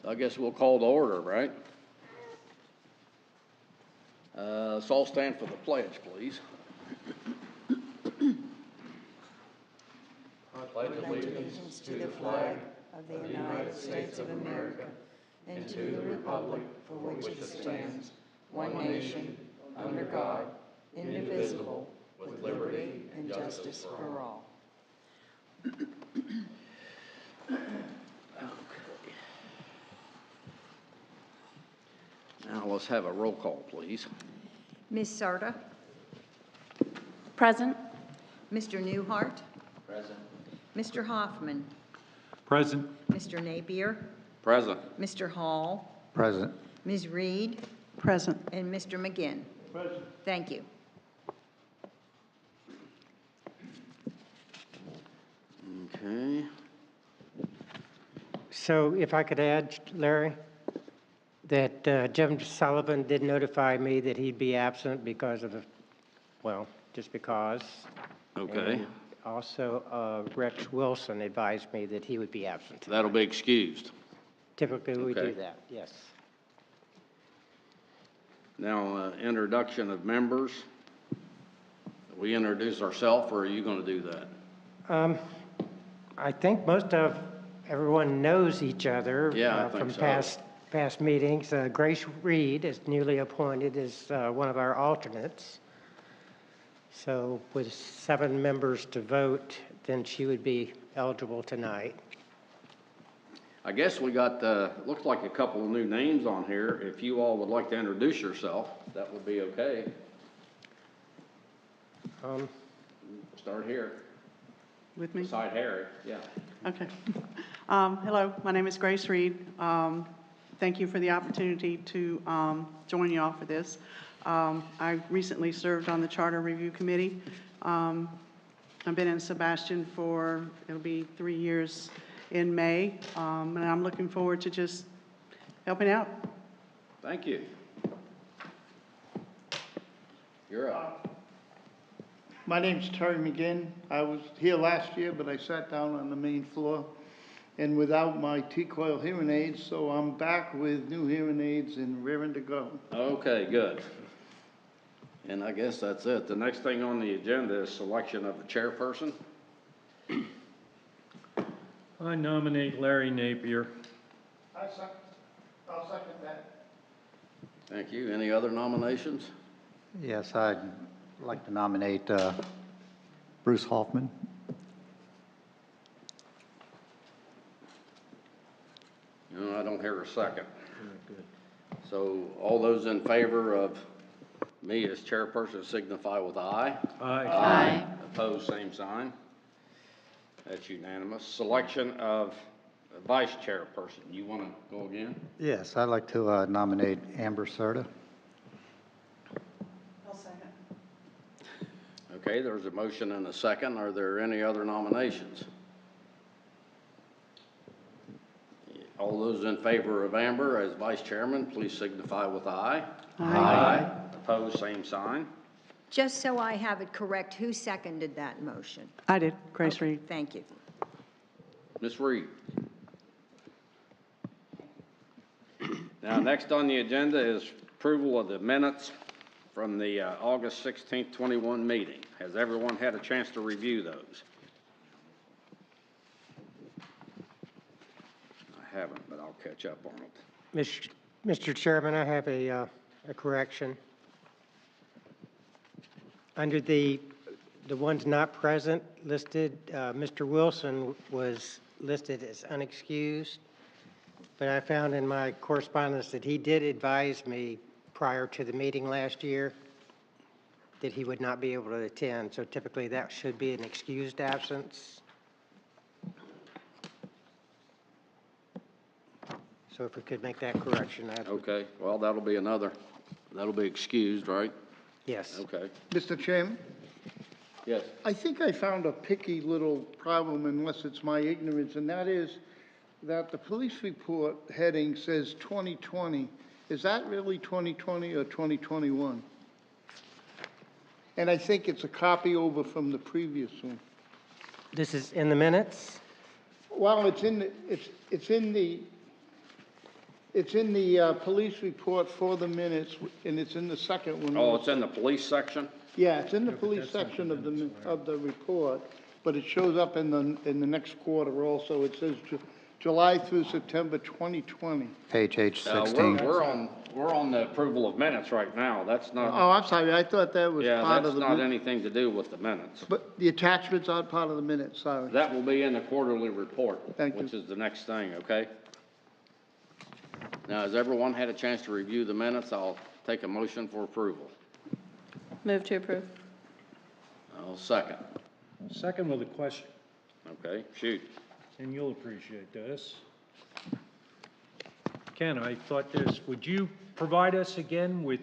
I guess we'll call to order, right? Let's all stand for the pledge, please. I pledge allegiance to the flag of the United States of America and to the republic for which it stands, one nation, under God, indivisible, with liberty and justice for all. Now let's have a roll call, please. Ms. Sarda? Present. Mr. Newhart? Present. Mr. Hoffman? Present. Mr. Napier? Present. Mr. Hall? Present. Ms. Reed? Present. And Mr. McGinn? Present. Thank you. Okay. So if I could add, Larry, that Jim Sullivan did notify me that he'd be absent because of, well, just because. Okay. And also, Rex Wilson advised me that he would be absent. That'll be excused. Typically, we Okay. do that, yes. Now, introduction of members. We introduce ourselves, or are you going to do that? I think most of everyone knows each other. Yeah, I think from so. past meetings. Grace Reed is newly appointed as one of our alternates. So with 7 members to vote, then she would be eligible tonight. I guess we got, looks like a couple of new names on here. If you all would like to introduce yourself, that would be okay. Start here. With me? Beside Harry, yeah. Okay. Hello, my name is Grace Reed. Thank you for the opportunity to join you all for this. I recently served on the Charter Review Committee. I've been in Sebastian for, it'll be 3 years in May, and I'm looking forward to just helping out. Thank you. You're up. My name's Terry McGinn. I was here last year, but I sat down on the main floor and without my T-coil hearing aids, so I'm back with new hearing aids and raring to go. Okay, good. And I guess that's it. The next thing on the agenda is selection of the chairperson. I nominate Larry Napier. I'll second that. Thank you. Any other nominations? Yes, I'd like to nominate Bruce Hoffman. No, I don't hear a second. So all those in favor of me as chairperson signify with aye. Aye. Aye. Opposed, same sign. That's unanimous. Selection of vice chairperson. You want to go again? Yes, I'd like to nominate Amber Serta. I'll second. Okay, there's a motion and a second. Are there any other nominations? All those in favor of Amber as vice chairman, please signify with aye. Aye. Opposed, same sign. Just so I have it correct, who seconded that motion? I did, Grace Okay, Reed. Thank you. Ms. Reed. Now, next on the agenda is approval of the minutes from the August 16th, 21 meeting. Has everyone had a chance to review those? I haven't, but I'll catch up on it. Mr. Chairman, I have a correction. Under the ones not present listed, Mr. Wilson was listed as unexcused, but I found in my correspondence that he did advise me prior to the meeting last year that he would not be able to attend, so typically that should be an excused absence. So if we could make that correction, that would. Okay, well, that'll be excused, right? Yes. Okay. Mr. Chairman, Yes. I think I found a picky little problem, unless it's my ignorance, and that is that the police report heading says 2020. Is that really 2020 or 2021? And I think it's a copy over from the previous one. This is in the minutes? Well, it's in the It's in the police report for the minutes, and it's in the second one. Oh, it's in the police section? Yeah, it's in the police section of the report, but it shows up in the next quarter also. It says July through September 2020. Page H16. We're on the approval of minutes right now. That's not, Oh, I'm sorry, I thought that was yeah, part that's of the. not anything to do with the minutes. But the attachments aren't part of the minutes, sorry. That will be in the quarterly report, Thank you. which is the next thing, okay? Now, has everyone had a chance to review the minutes? I'll take a motion for approval. Move to approve. I'll second. Second with a question, Okay, shoot. and you'll appreciate this. Ken, I thought this, would you provide us again with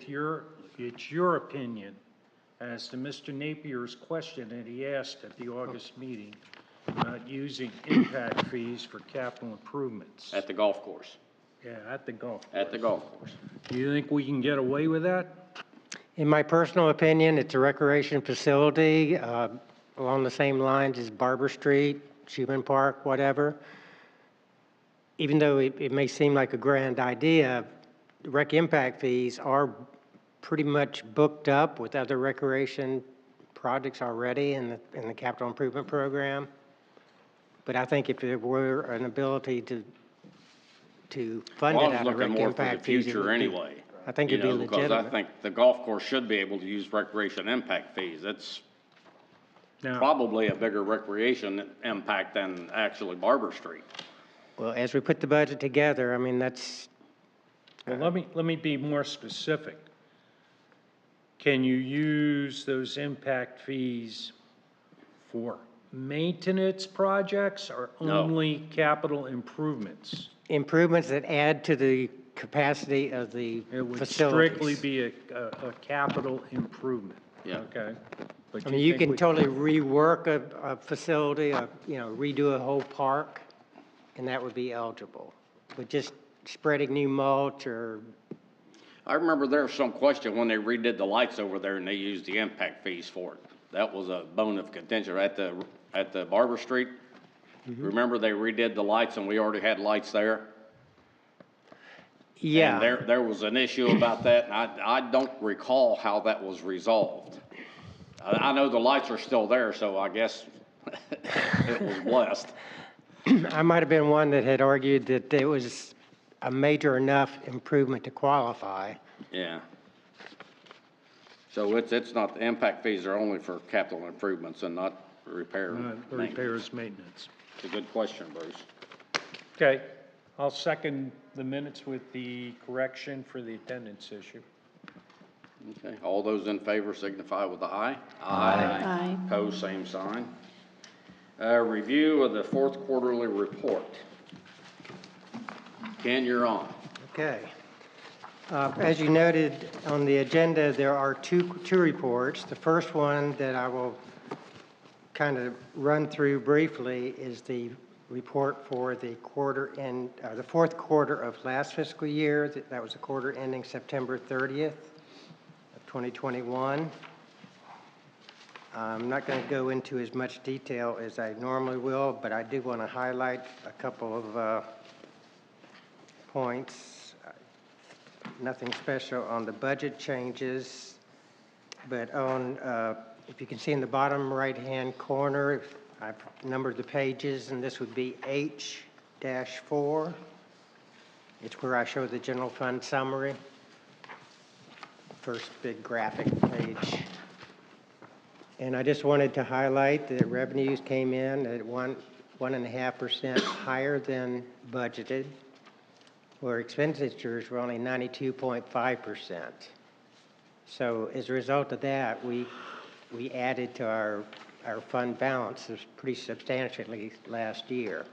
it's your opinion as to Mr. Napier's question that he asked at the August meeting about using impact fees for capital improvements? At the golf course. Yeah, at the golf. At the golf course. Do you think we can get away with that? In my personal opinion, it's a recreation facility along the same lines as Barber Street, Schuman Park, whatever. Even though it may seem like a grand idea, rec impact fees are pretty much booked up with other recreation projects already in the capital improvement program. But I think if there were an ability to fund Well, it I was out of looking rec more for the impact fees, it future would be- anyway. I think it'd be Because I legitimate. think the golf course should be able to use recreation impact fees. It's Now, probably a bigger recreation impact than actually Barber Street. Well, as we put the budget together, I mean, that's, well, let me be more specific. Can you use those impact fees for maintenance projects or No. only capital improvements? improvements that add to the capacity of the It would facilities. strictly be a capital improvement. Yeah. Okay? But I mean, you think can we- totally rework a facility, redo a whole park, and that would be eligible. But just spreading new mulch or, I remember there was some question when they redid the lights over there and they used the impact fees for it. That was a bone of contention at the Barber Street. Remember they redid the lights and we already had lights there? yeah. And there was an issue about that, and I don't recall how that was resolved. I know the lights are still there, so I guess it was blessed. I might have been one that had argued that it was a major enough improvement to qualify. Yeah. So it's not, the impact fees are only for capital improvements and not repair. maintenance. Repairs, maintenance. It's a good question, Bruce. Okay, I'll second the minutes with the correction for the attendance issue. Okay, all those in favor signify with the aye. Aye. Pose same sign. Review of the fourth quarterly report. Ken, you're on. Okay. As you noted on the agenda, there are two reports. The first one that I will kind of run through briefly is the report for the the fourth quarter of last fiscal year. That was the quarter ending September 30th of 2021. I'm not going to go into as much detail as I normally will, but I do want to highlight a couple of points. Nothing special on the budget changes, but on, if you can see in the bottom right-hand corner, I've numbered the pages, and this would be H-4. It's where I show the general fund summary. First big graphic page. And I just wanted to highlight that revenues came in at 1.5% higher than budgeted, where expenditures were only 92.5%. So as a result of that, we added to our fund balance pretty substantially last year.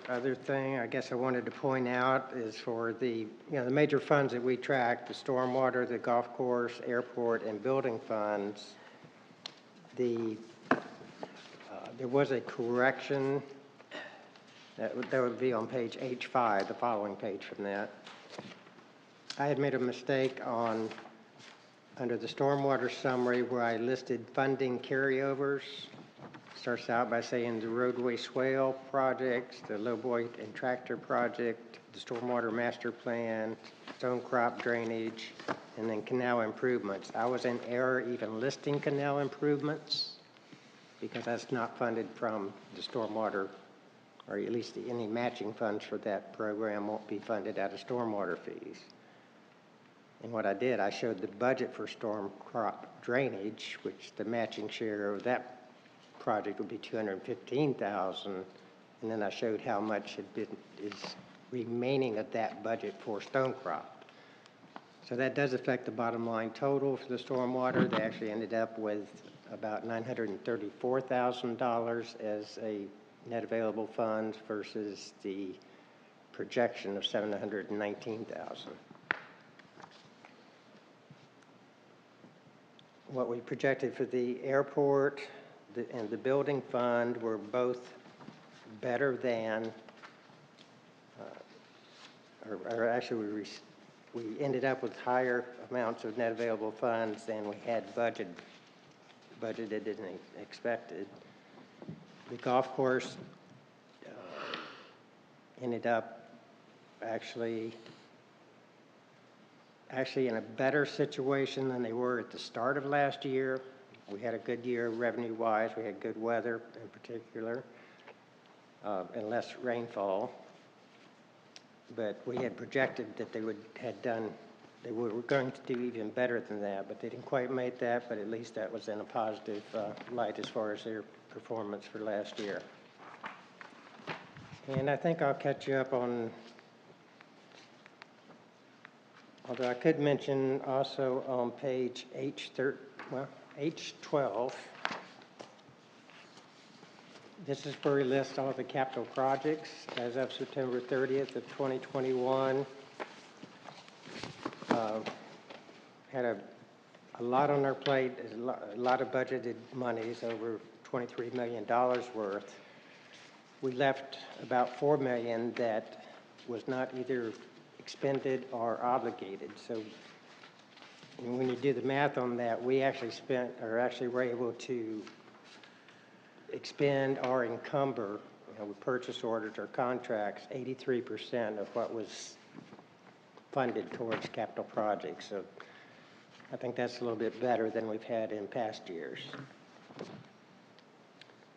The other thing I guess I wanted to point out is for the major funds that we track, the stormwater, the golf course, airport, and building funds, there was a correction that would be on page H5, the following page from that. I had made a mistake under the stormwater summary where I listed funding carryovers. Starts out by saying the roadway swale projects, the lowboy and tractor project, the stormwater master plan, stone crop drainage, and then canal improvements. I was in error even listing canal improvements because that's not funded from the stormwater, or at least any matching funds for that program won't be funded out of stormwater fees. And what I did, I showed the budget for storm crop drainage, which the matching share of that project would be $215,000, and then I showed how much is remaining of that budget for stone crop. So that does affect the bottom line total for the stormwater. They actually ended up with about $934,000 as a net available funds versus the projection of $719,000. What we projected for the airport and the building fund were both better than, or actually we ended up with higher amounts of net available funds than we had budgeted and expected. The golf course ended up actually in a better situation than they were at the start of last year. We had a good year revenue-wise. We had good weather in particular, and less rainfall. But we had projected that they were going to do even better than that, but they didn't quite make that, but at least that was in a positive light as far as their performance for last year. And I think I'll catch you up on, although I could mention also on page H12, this is where we list all the capital projects as of September 30th of 2021. Had a lot on our plate, a lot of budgeted monies, over $23 million worth. We left about $4 million that was not either expended or obligated. So when you do the math on that, we actually were able to expend or encumber, with purchase orders or contracts, 83% of what was funded towards capital projects. So I think that's a little bit better than we've had in past years.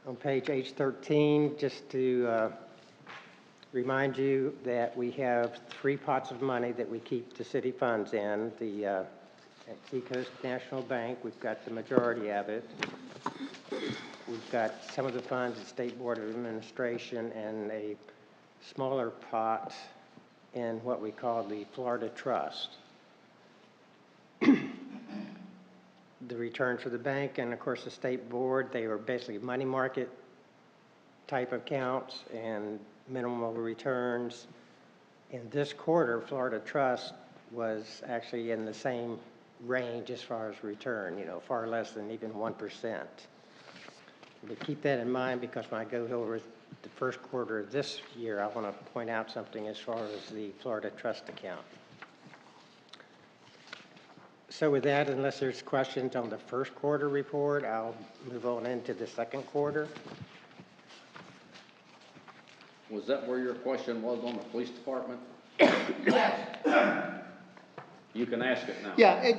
On page H13, just to remind you that we have 3 pots of money that we keep the city funds in. The at Seacoast National Bank, we've got the majority of it. We've got some of the funds at State Board of Administration and a smaller pot in what we call the Florida Trust. The return for the bank and, of course, the State Board, they were basically money market type accounts and minimal returns. In this quarter, Florida Trust was actually in the same range as far as return, far less than even 1%. But keep that in mind, because when I go over the first quarter of this year, I want to point out something as far as the Florida Trust account. So with that, unless there's questions on the first quarter report, I'll move on into the second quarter. Was that where your question was on the police department? You can ask it now. Yeah,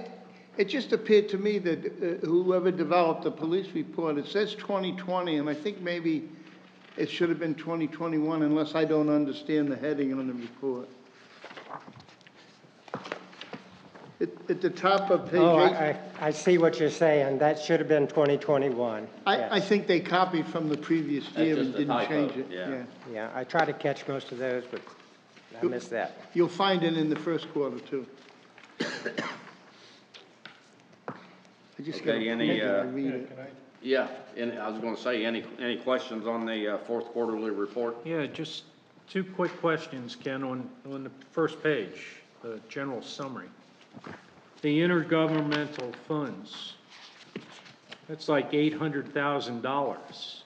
it just appeared to me that whoever developed the police report, it says 2020, and I think maybe it should have been 2021, unless I don't understand the heading on the report. At the top of page 8. I see what you're saying. That should have been 2021. I think they copied from the previous year and just a didn't typo, change it. yeah. Yeah, I try to catch most of those, but I missed that. You'll find it in the first quarter, too. I just got Okay, to any, read it. Yeah, and I was gonna say, any questions on the fourth quarterly report? Yeah, just 2 quick questions, Ken, on the first page, the general summary. The intergovernmental funds, that's like $800,000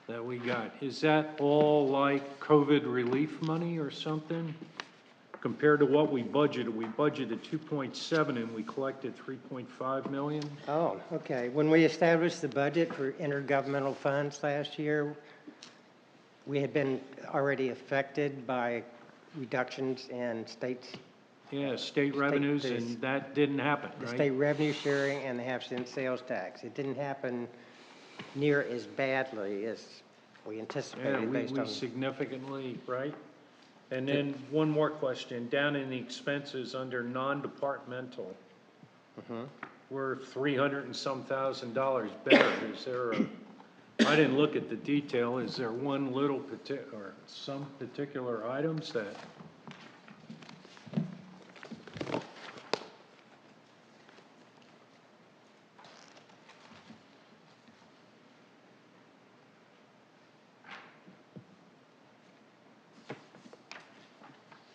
that we got. Is that all like COVID relief money or something? compared to what we budgeted 2.7 and we collected 3.5 million. Oh, okay. When we established the budget for intergovernmental funds last year, we had been already affected by reductions in Yeah, state revenues, this- and that didn't happen, the right? state revenue sharing and the half-cent sales tax. It didn't happen near as badly as we Yeah, anticipated based we on. significantly, right? And then one more question, down in the expenses under non-departmental, we're 300 and some $1,000 better. Is there a, I didn't look at the detail, is there one little or some particular items that?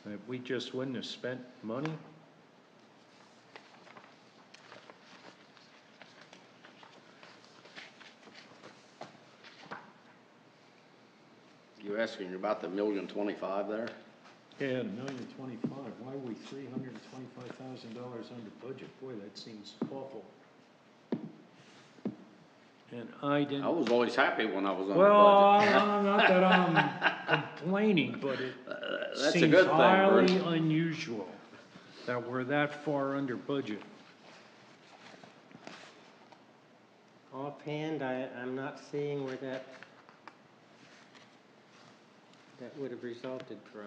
That we just wouldn't have spent money? You asking about the 1,025,000 there? Yeah, $1,025,000. Why are we $325,000 under budget? Boy, that seems awful. And I didn't. I was always happy when I was on the Well, budget. not that I'm complaining, but it That's a seems good thing, highly Bruce. unusual that we're that far under budget. Offhand, I'm not seeing where that would have resulted from.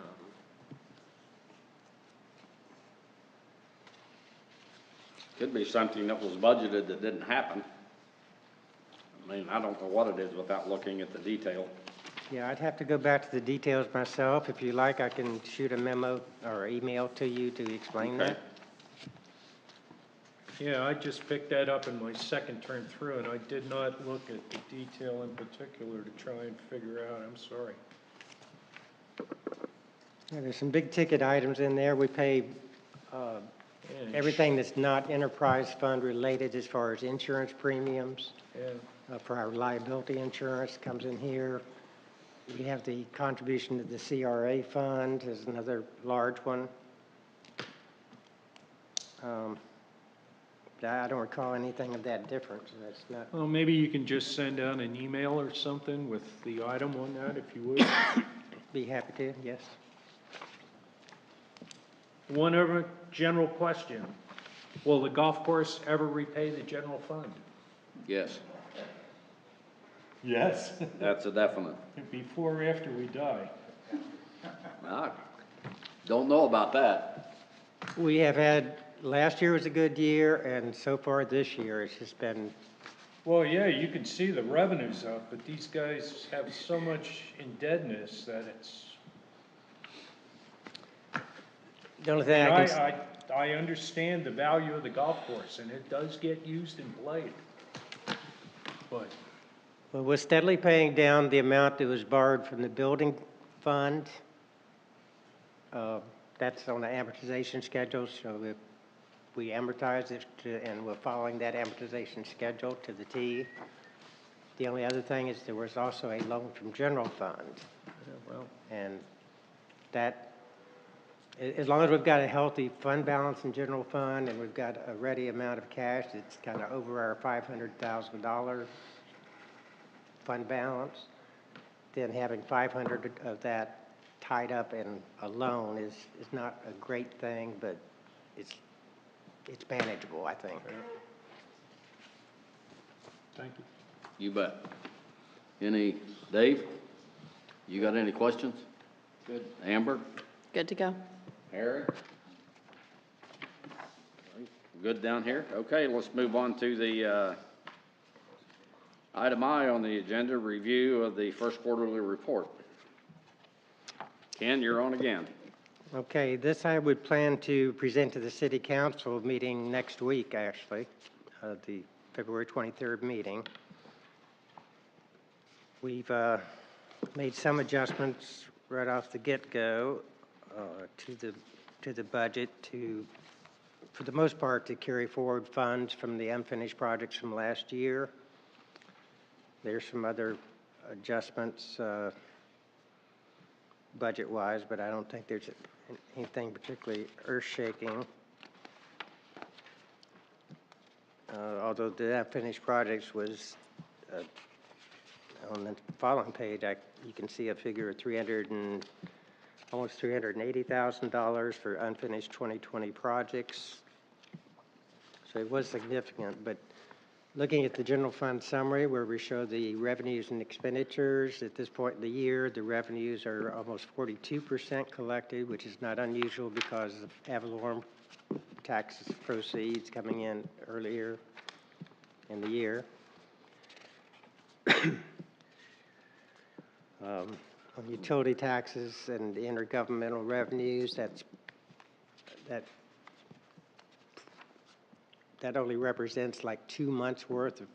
Could be something that was budgeted that didn't happen. I mean, I don't know what it is without looking at the detail. Yeah, I'd have to go back to the details myself. If you like, I can shoot a memo or email to you to explain Okay. that. Yeah, I just picked that up in my second turn through, and I did not look at the detail in particular to try and figure out. I'm sorry. Yeah, there's some big ticket items in there. We pay And everything that's not enterprise fund related as far as insurance premiums. Yeah, For our liability insurance comes in here. We have the contribution to the CRA fund is another large one. I don't recall anything of that difference. That's not. well, maybe you can just send out an email or something with the item on that, if you would. Be happy to, yes. One other general question. Will the golf course ever repay the general fund? Yes, Yes. that's a definite. Before or after we die? I don't know about that. We have had, last year was a good year, and so far this year, it's just been, Well, yeah, you can see the revenue's up, but these guys have so much indebtedness that it's, the only thing and I can, I understand the value of the golf course, and it does get used and played. But, well, we're steadily paying down the amount that was borrowed from the building fund. That's on the amortization schedule, so we amortize it and we're following that amortization schedule to the T. The only other thing is there was also a loan from general fund. well, And that, as long as we've got a healthy fund balance in general fund and we've got a ready amount of cash that's kind of over our $500,000 fund balance, then having 500 of that tied up in a loan is not a great thing, but it's manageable, I think. thank you. You bet. Dave? You got any questions? Good. Amber? Good to go. Harry? Good down here? Okay, let's move on to the, item I on the agenda, review of the first quarterly report. Ken, you're on again. Okay, this I would plan to present to the city council meeting next week, actually, the February 23rd meeting. We've made some adjustments right off the get-go to the budget for the most part, to carry forward funds from the unfinished projects from last year. There's some other adjustments budget-wise, but I don't think there's anything particularly earth-shaking. Although the unfinished projects was, on the following page, you can see a figure of almost $380,000 for unfinished 2020 projects. So it was significant, but looking at the general fund summary where we show the revenues and expenditures, at this point in the year, the revenues are almost 42% collected, which is not unusual because of ad valorem tax proceeds coming in earlier in the year. On utility taxes and the intergovernmental revenues, that only represents like 2 months worth of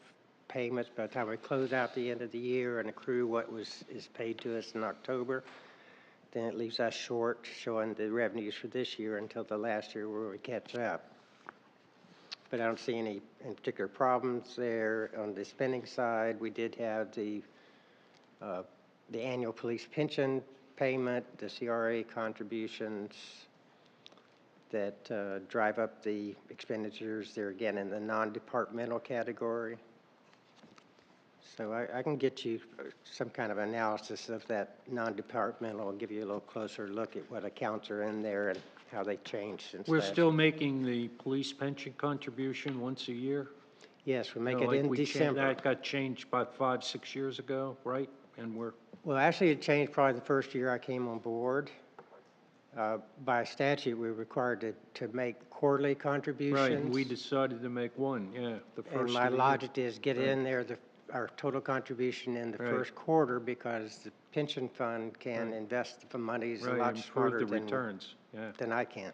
payments by the time we close out the end of the year and accrue what is paid to us in October. Then it leaves us short showing the revenues for this year until the last year where we catch up. But I don't see any particular problems there. On the spending side, we did have the annual police pension payment, the CRA contributions that drive up the expenditures. They're again in the non-departmental category. So I can get you some kind of analysis of that non-departmental and give you a little closer look at what accounts are in there and how they changed since We're last still making the police pension contribution once a year? Yes, we make No, it like in we December. That got changed about 5-6 years ago, right? And we're, Well, actually, it changed probably the first year I came on board. By statute, we're required to make quarterly contributions. right, and we decided to make one, yeah, the first And of my the year. logic is get in there our total contribution in the Right. first quarter because the pension fund can Right. invest the monies a Right, lot improve smarter the than returns, yeah. I can.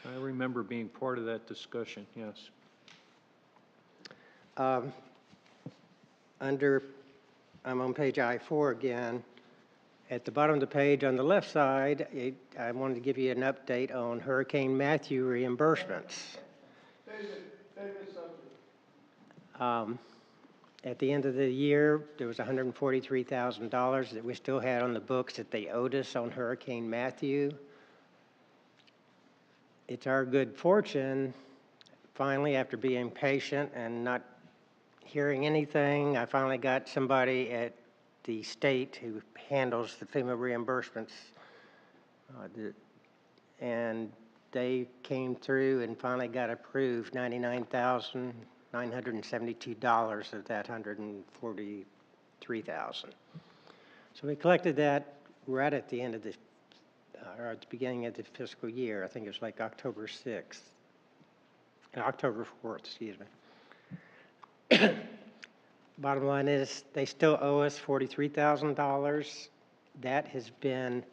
I remember being part of that discussion, yes. I'm on page I-4 again. At the bottom of the page on the left side, I wanted to give you an update on Hurricane Matthew reimbursements. At the end of the year, there was $143,000 that we still had on the books that they owed us on Hurricane Matthew. It's our good fortune, finally, after being patient and not hearing anything, I finally got somebody at the state who handles the FEMA reimbursements. And they came through and finally got approved $99,972 of that $143,000. So we collected that right at the end of the, or at the beginning of the fiscal year. I think it was like October 6th, October 4th, excuse me. Bottom line is they still owe us $43,000. That has been,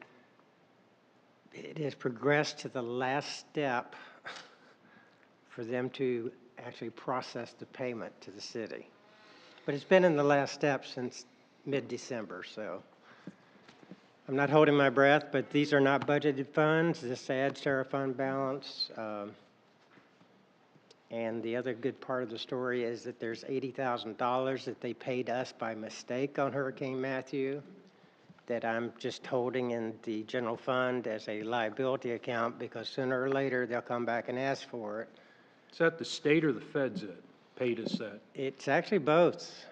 it has progressed to the last step for them to actually process the payment to the city. But it's been in the last step since mid-December, so I'm not holding my breath, but these are not budgeted funds. This adds to our fund balance. And the other good part of the story is that there's $80,000 that they paid us by mistake on Hurricane Matthew that I'm just holding in the general fund as a liability account because sooner or later they'll come back and ask for it. Is that the state or the feds that paid us that? It's actually both.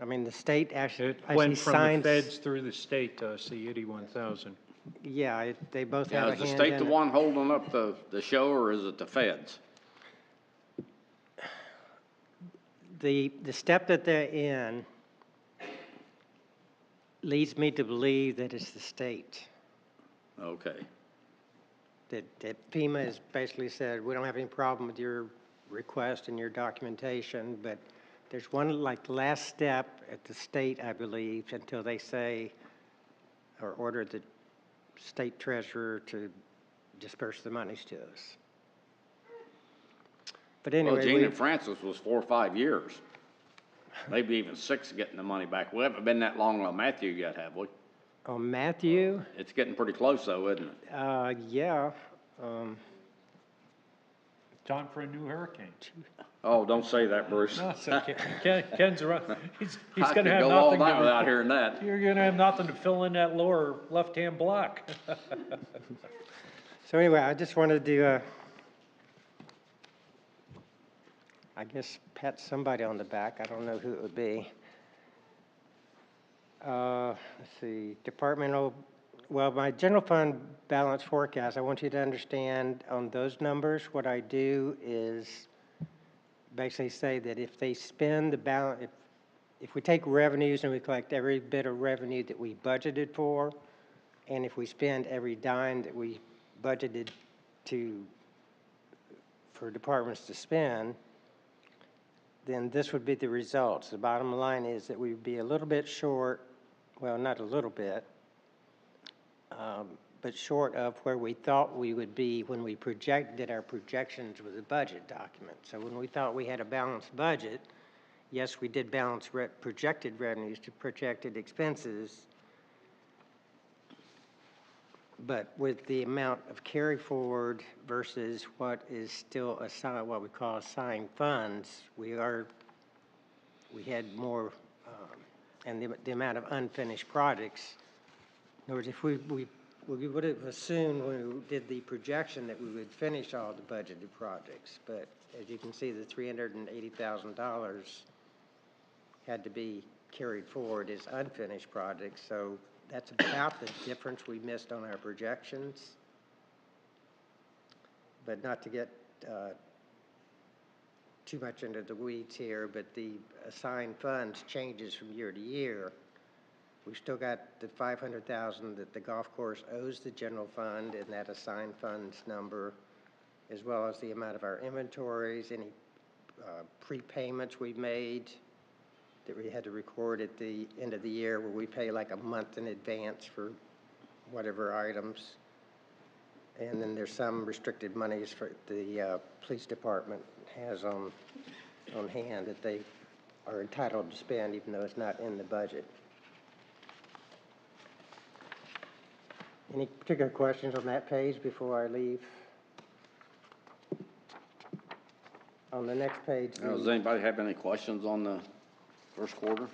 I mean, the state actually It went from the signs. feds through the state to us, the 81,000. Yeah, they both Now, have a is the hand state in the it. one holding up the show, or is it the feds? The step that they're in leads me to believe that it's the state. Okay. That FEMA has basically said, we don't have any problem with your request and your documentation, but there's one like last step at the state, I believe, until they say or order the state treasurer to disperse the monies to us. But Well, anyway, Gene and Francis was 4 or 5 years, maybe even 6 getting the money back. We haven't been that long on Matthew yet, have we? on Matthew, It's getting pretty close though, isn't it? yeah, Time for a new hurricane. Oh, don't say that, Bruce. No, it's okay. Ken's right. He's I gonna could have go all nothing night without to, hearing that. you're gonna have nothing to fill in that lower left-hand block. So anyway, I just wanted to, I guess, pat somebody on the back. I don't know who it would be. Let's see, departmental, well, my general fund balance forecast, I want you to understand on those numbers, what I do is basically say that if they spend the balance, if we take revenues and we collect every bit of revenue that we budgeted for, and if we spend every dime that we budgeted for departments to spend, then this would be the results. The bottom line is that we would be a little bit short, well, not a little bit, but short of where we thought we would be when we did our projections with the budget document. So when we thought we had a balanced budget, yes, we did balance projected revenues to projected expenses, but with the amount of carry forward versus what is still assigned, what we call assigned funds, we had more, and the amount of unfinished projects. In other words, if we would have assumed when we did the projection that we would finish all the budgeted projects, but as you can see, the $380,000 had to be carried forward as unfinished projects, so that's about the difference we missed on our projections. But not to get too much into the weeds here, but the assigned funds changes from year to year. We've still got the $500,000 that the golf course owes the general fund in that assigned funds number, as well as the amount of our inventories, any prepayments we made that we had to record at the end of the year, where we pay like a month in advance for whatever items. And then there's some restricted monies for the police department has on hand that they are entitled to spend, even though it's not in the budget. Any particular questions on that page before I leave? On the next page. Now, does anybody have any questions on the first quarter?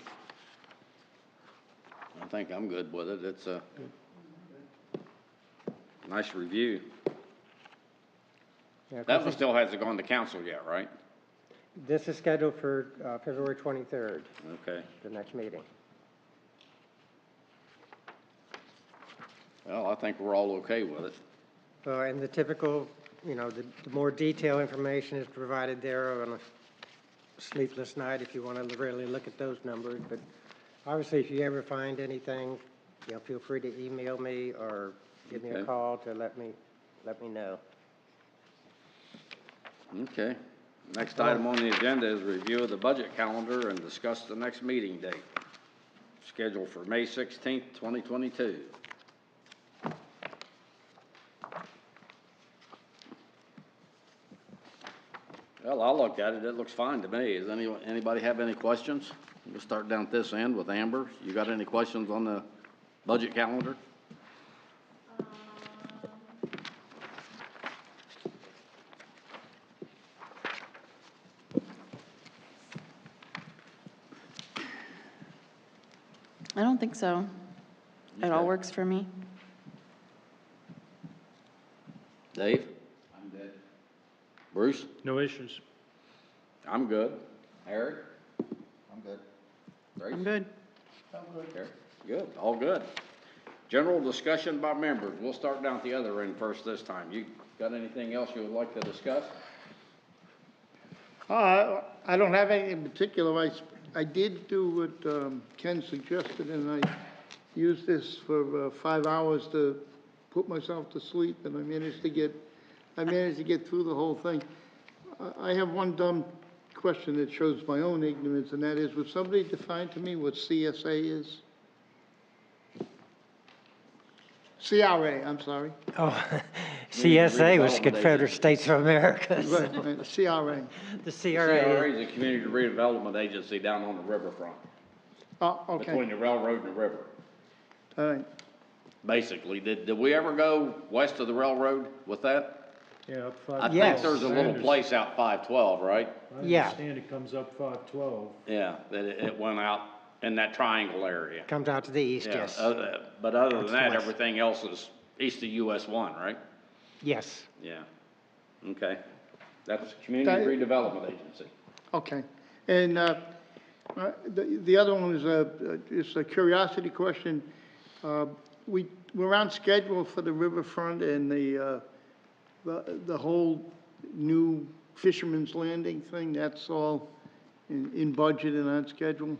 I think I'm good with it. It's a nice review. Yeah, That one still hasn't gone to council yet, right? This is scheduled for February 23rd, Okay. the next meeting. Well, I think we're all okay with it. And the typical, you know, the more detailed information is provided there on a sleepless night if you want to really look at those numbers. But obviously, if you ever find anything, you know, feel free to email me or give me a call to let me know. Okay. Next item on the agenda is review of the budget calendar and discuss the next meeting date, scheduled for May 16th, 2022. Well, I looked at it. It looks fine to me. Does anybody have any questions? We'll start down at this end with Amber. You got any questions on the budget calendar? I don't think so. It all Okay. works for me. Dave? I'm good. Bruce? No issues. I'm good. Harry? I'm good. Tracy? I'm good. Okay. Good, all good. General discussion by members. We'll start down at the other end first this time. You got anything else you would like to discuss? I don't have anything in particular. I did do what Ken suggested, and I used this for 5 hours to put myself to sleep, and I managed to get through the whole thing. I have one dumb question that shows my own ignorance, and that is, would somebody define to me what CSA is? CRA, I'm sorry. Oh, CSA was Confederate States of America. Right, CRA. The CRA CRA. is a community redevelopment agency down on the riverfront, Oh, okay, between the railroad and the river. all right. Basically, did we ever go west of the railroad with that? Yeah, up I 512. think there's a little place out 512, right? I Yeah. understand it comes up 512. Yeah, that it went out in that triangle area. Comes out to the east, Yeah, yes. but other than West to that, west. everything else is east of US 1, right? Yes. Yeah, okay. That's Community Redevelopment Agency. Okay. And the other one is a curiosity question. We're on schedule for the riverfront and the whole new Fisherman's Landing thing, that's all in budget and on schedule?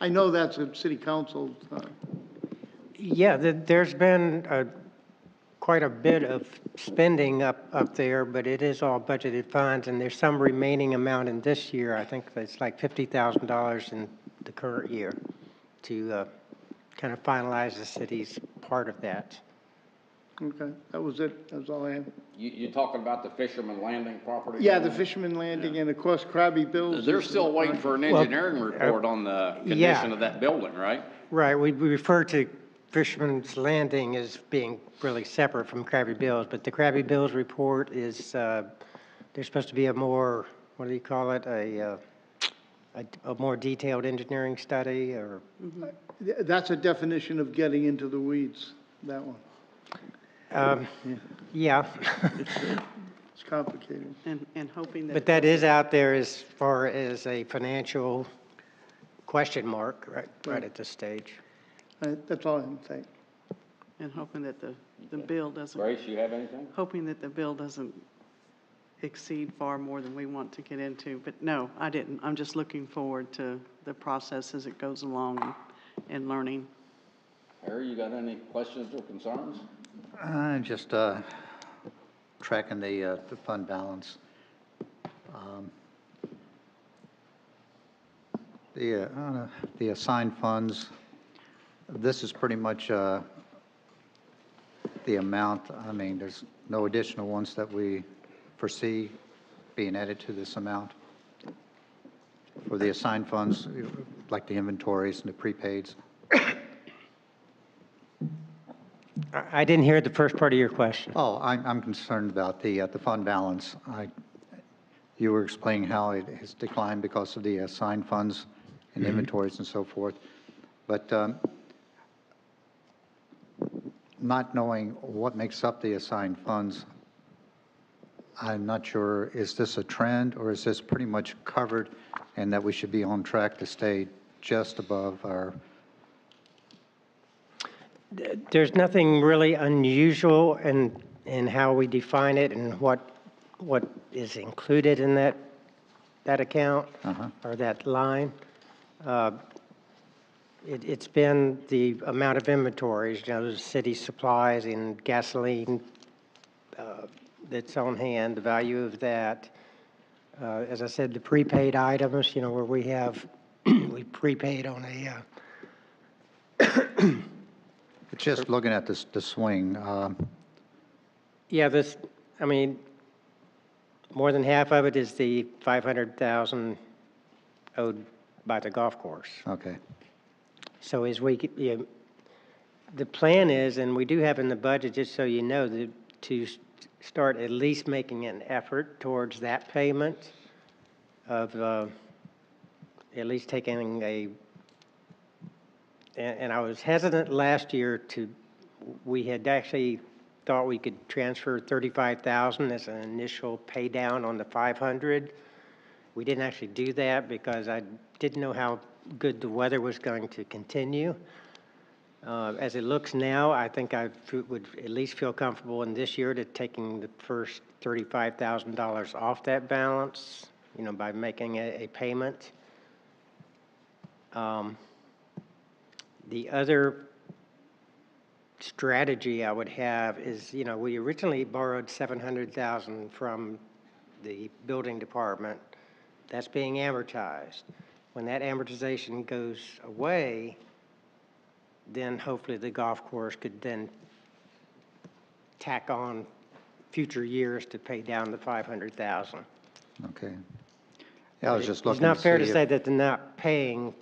I know that's a city council. Yeah, there's been quite a bit of spending up there, but it is all budgeted funds, and there's some remaining amount in this year. I think it's like $50,000 in the current year to kind of finalize the city's part of that. Okay, that was it. That's all I have. You talking about the Fisherman Landing property? Yeah, the Fisherman Landing and of course Krabby Bill's. They're still waiting for an engineering report on the condition of that building, right? Right, we refer to Fisherman's Landing as being really separate from Krabby Bill's, but the Krabby Bill's report is, there's supposed to be a more, what do you call it, a more detailed engineering study, or? That's a definition of getting into the weeds, that one. Yeah. It's complicated. And hoping that. But that is out there as far as a financial question mark, right at this stage. That's all I can say. And hoping that the bill doesn't. Grace, you have anything? Hoping that the bill doesn't exceed far more than we want to get into. But no, I didn't. I'm just looking forward to the process as it goes along and learning. Harry, you got any questions or concerns? Just tracking the fund balance. The assigned funds, this is pretty much the amount. I mean, there's no additional ones that we foresee being added to this amount. For the assigned funds, like the inventories and the prepaids. I didn't hear the first part of your question. Oh, I'm concerned about the fund balance. You were explaining how it has declined because of the assigned funds and inventories and so forth. But not knowing what makes up the assigned funds, I'm not sure, is this a trend or is this pretty much covered and that we should be on track to stay just above our? There's nothing really unusual in how we define it and what is included in that account or that line. It's been the amount of inventories, the city supplies and gasoline that's on hand, the value of that. As I said, the prepaid items, where we have, we prepaid on a, Just looking at this, the swing. yeah, more than half of it is the $500,000 owed by the golf course. Okay. So as the plan is, and we do have in the budget, just so you know, to start at least making an effort towards that payment of at least taking and I was hesitant last year we had actually thought we could transfer $35,000 as an initial pay down on the 500. We didn't actually do that because I didn't know how good the weather was going to continue. As it looks now, I think I would at least feel comfortable in this year to taking the first $35,000 off that balance, by making a payment. The other strategy I would have is, we originally borrowed $700,000 from the building department. That's being amortized. When that amortization goes away, then hopefully the golf course could then tack on future years to pay down the $500,000. Okay. Yeah, I was just looking. It's not fair to say that they're not paying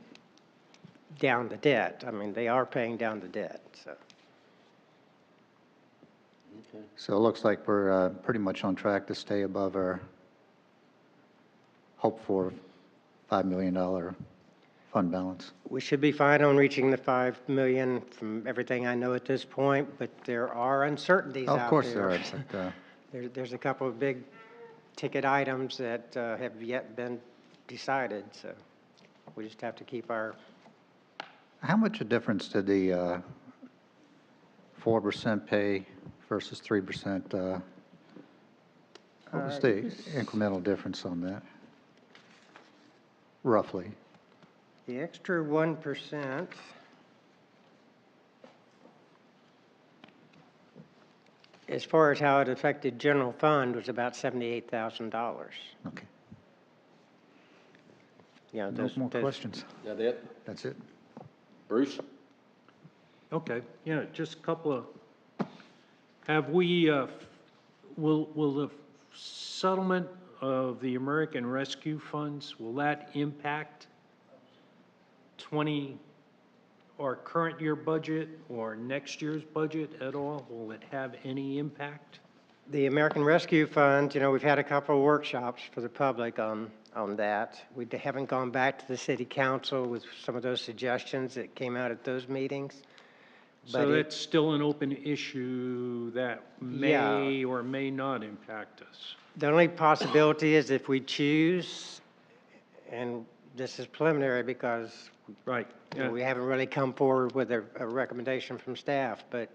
down the debt. I mean, they are paying down the debt, so. Okay. So it looks like we're pretty much on track to stay above our hope for $5 million. fund balance? We should be fine on reaching the 5 million from everything I know at this point, but there are uncertainties out there. Of course there are, but, There's a couple of big ticket items that have yet been decided, so we just have to keep our, how much a difference did the 4% pay versus 3%? What was the incremental difference on that? Roughly. the extra 1%. As far as how it affected general fund was about $78,000. Okay. Yeah, No more questions. Is that it? That's it. Bruce? Okay, yeah, just a couple of, have we, will the settlement of the American Rescue Funds, will that impact our current year budget or next year's budget at all? Will it have any impact? The American Rescue Fund, you know, we've had a couple of workshops for the public on that. We haven't gone back to the city council with some of those suggestions that came out at those meetings. So But that's still an open issue that may Yeah. or may not impact us. The only possibility is if we choose, and this is preliminary because Right, you know, yeah. we haven't really come forward with a recommendation from staff, but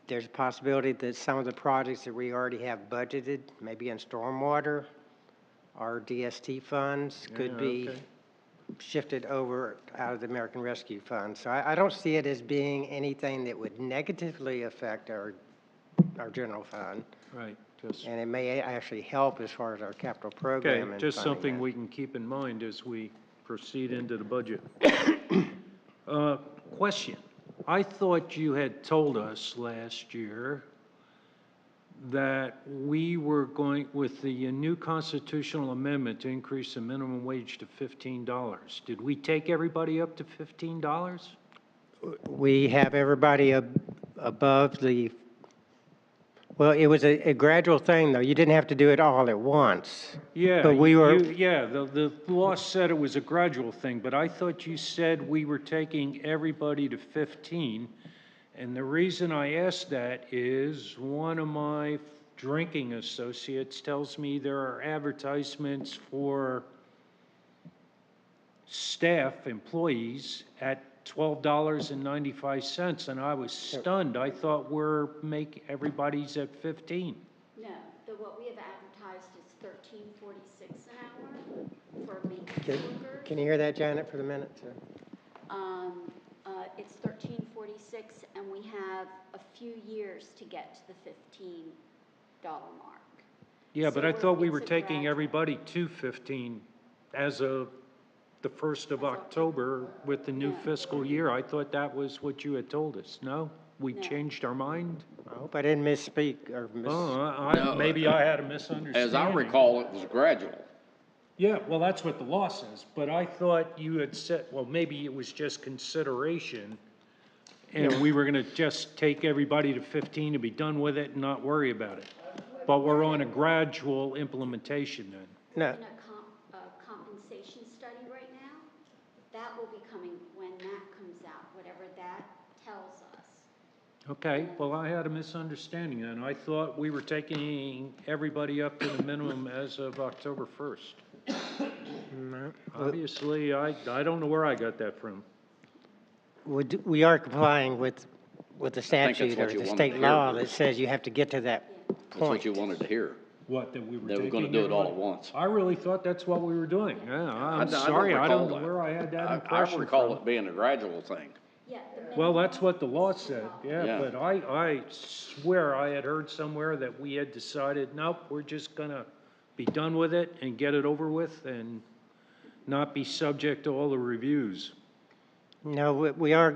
there's a possibility that some of the projects that we already have budgeted, maybe in stormwater, our DST funds could Yeah, be okay. shifted over out of the American Rescue Fund. So I don't see it as being anything that would negatively affect our general fund. Right, just, And it may actually help as far as our capital okay, program. and just funding something that. we can keep in mind as we proceed into the budget. Question, I thought you had told us last year that we were going, with the new constitutional amendment to increase the minimum wage to $15. Did we take everybody up to $15? We have everybody above the, well, it was a gradual thing, though. You didn't have to do it all at once. Yeah, But we were, yeah, the law said it was a gradual thing, but I thought you said we were taking everybody to 15. And the reason I asked that is one of my drinking associates tells me there are advertisements for staff, employees at $12.95, and I was stunned. I thought everybody's at 15. No, what we have advertised is $13.46 an hour for maintenance workers. can you hear that, Janet, for the minute? It's $13.46, and we have a few years to get to the $15 mark. Yeah, So but I thought we it's were a taking gradual. everybody to 15 as of the 1st of October with the new No. fiscal year. I thought that was what you had told us. No? We No. changed our mind? I hope I didn't misspeak or Oh, No. maybe I had a misunderstanding. As I recall, it was gradual. Yeah, well, that's what the law says, but I thought you had said, well, maybe it was just consideration, and we were gonna just take everybody to 15 and be done with it and not worry about it. But we're on a gradual implementation then. No, In a compensation study right now, that will be coming when that comes out, whatever that tells us. Okay, well, I had a misunderstanding then. I thought we were taking everybody up to the minimum as of October 1st. Obviously, I don't know where I got that from. we are complying with the think that's statute what or you the wanted state to hear, law Bruce. that says you have to get to that That's what point. you wanted to hear. What, that we were They were taking gonna do it all at everybody? once. I really thought that's what we were doing. Yeah, I'm don't sorry, I don't recall know that. where I had that I impression recall from. it being a gradual thing. Yeah. Well, that's what the law said, yeah, Yeah. but I swear I had heard somewhere that we had decided, nope, we're just gonna be done with it and get it over with and not be subject to all the reviews. No, we are,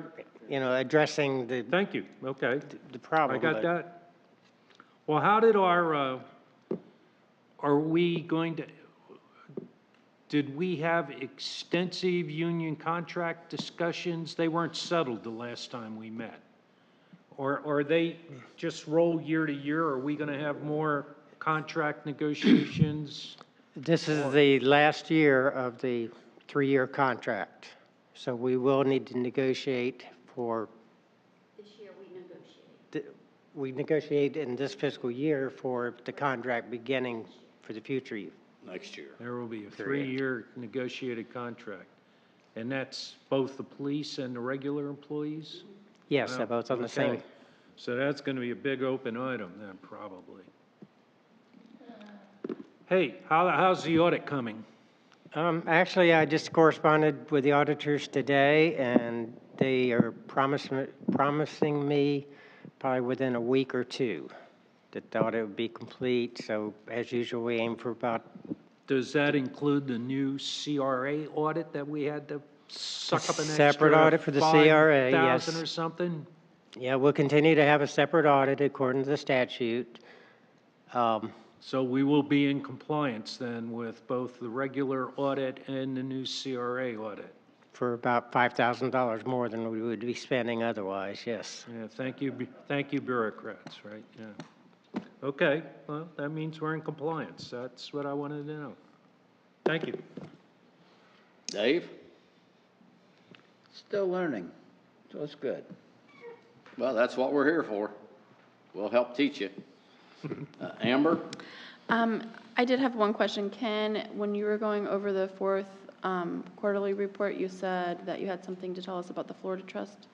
you know, addressing the Thank you, okay. problem. I got but- that. Well, how did are we going to, did we have extensive union contract discussions? They weren't settled the last time we met. Or they just roll year to year? Are we going to have more contract negotiations? This is the last year of the 3-year contract. So we will need to negotiate for, This year we negotiated. we negotiate in this fiscal year for the contract beginning for the future year. Next year. There will be a 3-year negotiated contract. And that's both the police and the regular employees? Yes, Wow, they're both on the same. okay. So that's going to be a big open item then, probably. Hey, how's the audit coming? Actually, I just corresponded with the auditors today, and they are promising me probably within a week or two that the audit would be complete. So as usual, we aim for about. Does that include the new CRA audit that we had to suck up an extra Separate audit for the CRA, yes. 5,000 or something? Yeah, we'll continue to have a separate audit according to the statute. So we will be in compliance then with both the regular audit and the new CRA audit? For about $5,000 more than we would be spending otherwise, yes. Yeah, thank you bureaucrats, right, yeah. Okay, well, that means we're in compliance. That's what I wanted to know. Thank you. Dave? Still learning, so it's good. Well, that's what we're here for. We'll help teach you. Amber? I did have one question. Ken, when you were going over the fourth quarterly report, you said that you had something to tell us about the Florida Trust.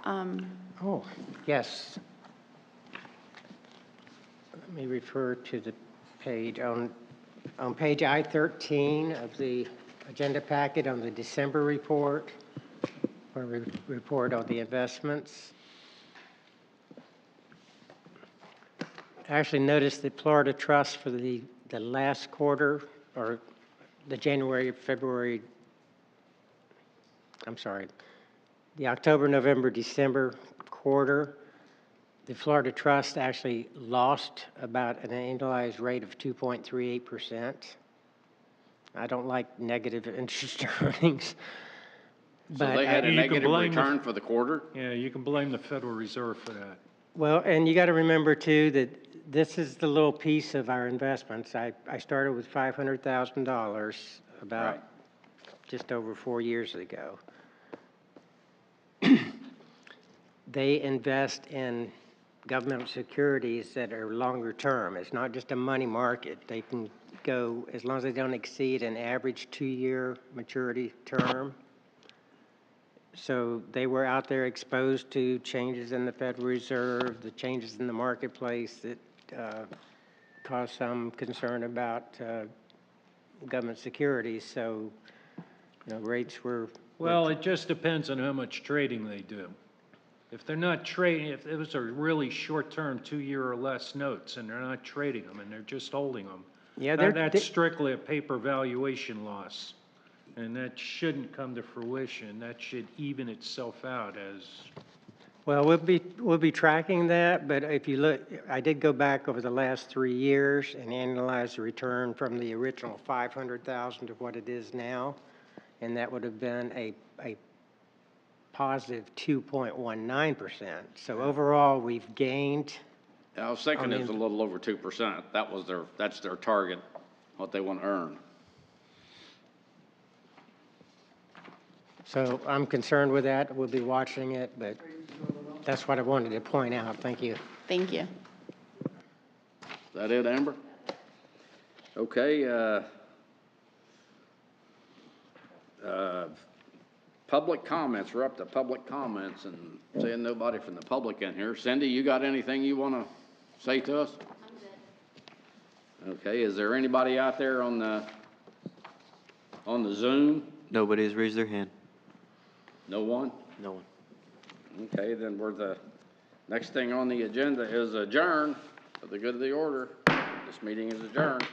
Oh, yes. Let me refer to the page. On page I-13 of the agenda packet on the December report, where we report on the investments. I actually noticed that Florida Trust for the last quarter, or the January, February, I'm sorry, the October, November, December quarter, the Florida Trust actually lost about an annualized rate of 2.38%. I don't like negative interest earnings. So they had a You can negative blame the- return for the quarter? Yeah, you can blame the Federal Reserve for that. Well, and you got to remember too that this is the little piece of our investments. I started with $500,000 about Right. just over 4 years ago. They invest in governmental securities that are longer term. It's not just a money market. They can go, as long as they don't exceed an average 2-year maturity term. So they were out there exposed to changes in the Federal Reserve, the changes in the marketplace that caused some concern about government securities. So, rates were. Well, it just depends on how much trading they do. If they're not trading, if it was a really short-term 2-year or less notes and they're not trading them and they're just holding them, Yeah, that's strictly a paper valuation loss. And that shouldn't come to fruition. That should even itself out as, Well, we'll be tracking that, but if you look, I did go back over the last 3 years and analyze the return from the original 500,000 to what it is now, and that would have been a positive 2.19%. So overall, we've gained. I was thinking it was a little over 2%. That's their target, what they want to earn. So I'm concerned with that. We'll be watching it, but that's what I wanted to point out. Thank you. Thank you. Is that it, Amber? Okay, public comments. We're up to public comments and seeing nobody from the public in here. Cindy, you got anything you want to say to us? I'm good. Okay, is there anybody out there on the Zoom? Nobody has raised their hand. No one? No one. Okay, then the next thing on the agenda is adjourn for the good of the order. This meeting is adjourned.